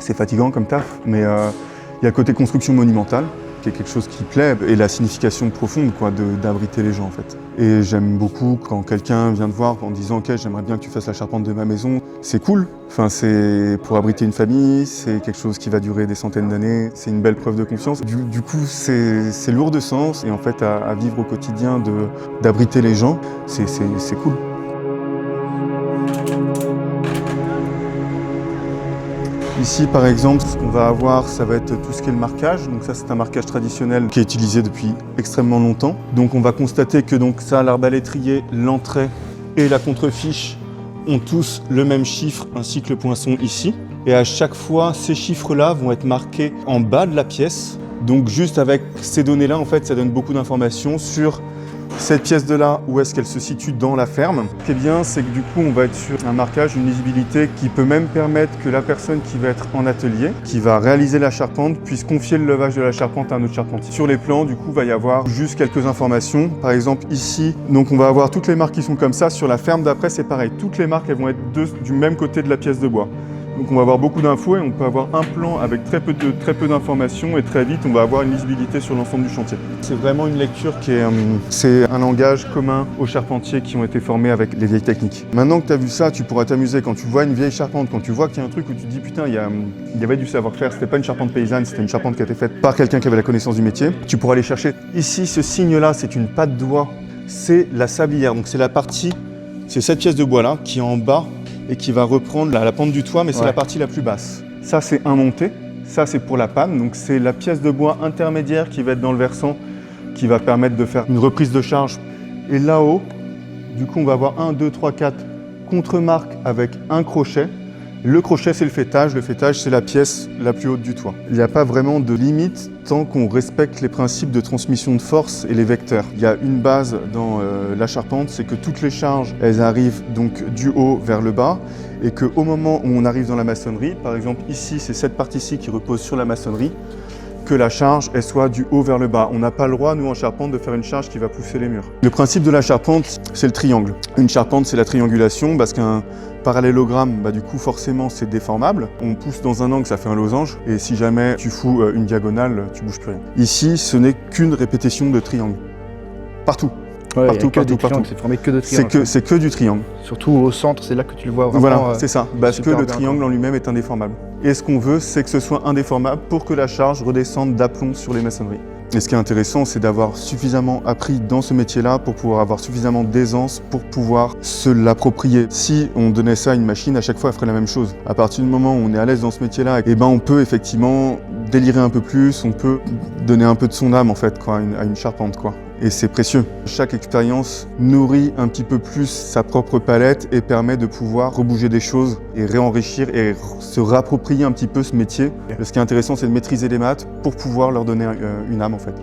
c'est fatigant comme taf, mais il y a le côté construction monumentale, qui est quelque chose qui plaît, et la signification profonde quoi, d'abriter les gens en fait. Et j'aime beaucoup quand quelqu'un vient te voir en disant « Ok, j'aimerais bien que tu fasses la charpente de ma maison ». C'est cool, enfin, c'est pour abriter une famille, c'est quelque chose qui va durer des centaines d'années, c'est une belle preuve de confiance. Du coup, c'est lourd de sens, et en fait, à vivre au quotidien d'abriter les gens, c'est cool. Ici, par exemple, ce qu'on va avoir, ça va être tout ce qui est le marquage. Donc ça, c'est un marquage traditionnel qui est utilisé depuis extrêmement longtemps. Donc on va constater que donc ça, l'arbalétrier, l'entrée et la contrefiche ont tous le même chiffre ainsi que le poinçon ici. Et à chaque fois, ces chiffres-là vont être marqués en bas de la pièce. Donc juste avec ces données-là, en fait, ça donne beaucoup d'informations sur cette pièce de là, où est-ce qu'elle se situe dans la ferme. Ce qui est bien, c'est que du coup, on va être sur un marquage, une lisibilité qui peut même permettre que la personne qui va être en atelier, qui va réaliser la charpente, puisse confier le levage de la charpente à un autre charpentier. Sur les plans, du coup, il va y avoir juste quelques informations. Par exemple, ici, donc on va avoir toutes les marques qui sont comme ça. Sur la ferme d'après, c'est pareil. Toutes les marques, elles vont être du même côté de la pièce de bois. Donc on va avoir beaucoup d'infos et on peut avoir un plan avec très peu d'informations et très vite on va avoir une lisibilité sur l'ensemble du chantier. C'est vraiment une lecture qui est c'est un langage commun aux charpentiers qui ont été formés avec les vieilles techniques. Maintenant que tu as vu ça, tu pourras t'amuser quand tu vois une vieille charpente, quand tu vois qu'il y a un truc où tu te dis putain, il y avait du savoir-faire, c'était pas une charpente paysanne, c'était une charpente qui a été faite par quelqu'un qui avait la connaissance du métier. Tu pourras aller chercher. Ici, ce signe-là, c'est une patte d'oie, c'est la sablière, donc c'est la partie, c'est cette pièce de bois là qui est en bas et qui va reprendre la pente du toit, mais c'est la partie la plus basse. Ça, c'est un monté, ça, c'est pour la panne, donc c'est la pièce de bois intermédiaire qui va être dans le versant, qui va permettre de faire une reprise de charge. Et là-haut, du coup, on va avoir 1, 2, 3, 4 contre-marques avec un crochet. Le crochet, c'est le faîtage, c'est la pièce la plus haute du toit. Il n'y a pas vraiment de limite tant qu'on respecte les principes de transmission de force et les vecteurs. Il y a une base dans la charpente, c'est que toutes les charges, elles arrivent donc du haut vers le bas et qu'au moment où on arrive dans la maçonnerie, par exemple ici, c'est cette partie-ci qui repose sur la maçonnerie, que la charge elle soit du haut vers le bas. On n'a pas le droit, nous en charpente, de faire une charge qui va pousser les murs. Le principe de la charpente, c'est le triangle. Une charpente, c'est la triangulation parce qu'un parallélogramme, du coup forcément c'est déformable. On pousse dans un angle, ça fait un losange, et si jamais tu fous une diagonale, tu bouges plus rien. Ici, ce n'est qu'une répétition de triangle. Partout. Ouais, partout. C'est formé que de triangles. C'est que du triangle. Surtout au centre, c'est là que tu le vois vraiment. Voilà, c'est ça, parce que le triangle en lui-même est indéformable. Et ce qu'on veut, c'est que ce soit indéformable pour que la charge redescende d'aplomb sur les maçonneries. Et ce qui est intéressant, c'est d'avoir suffisamment appris dans ce métier-là pour pouvoir avoir suffisamment d'aisance pour pouvoir se l'approprier. Si on donnait ça à une machine, à chaque fois, elle ferait la même chose. À partir du moment où on est à l'aise dans ce métier-là, on peut effectivement délirer un peu plus, on peut donner un peu de son âme en fait, à une charpente, quoi. Et c'est précieux. Chaque expérience nourrit un petit peu plus sa propre palette et permet de pouvoir rebouger des choses et réenrichir et se réapproprier un petit peu ce métier. Ce qui est intéressant, c'est de maîtriser les maths pour pouvoir leur donner une âme en fait.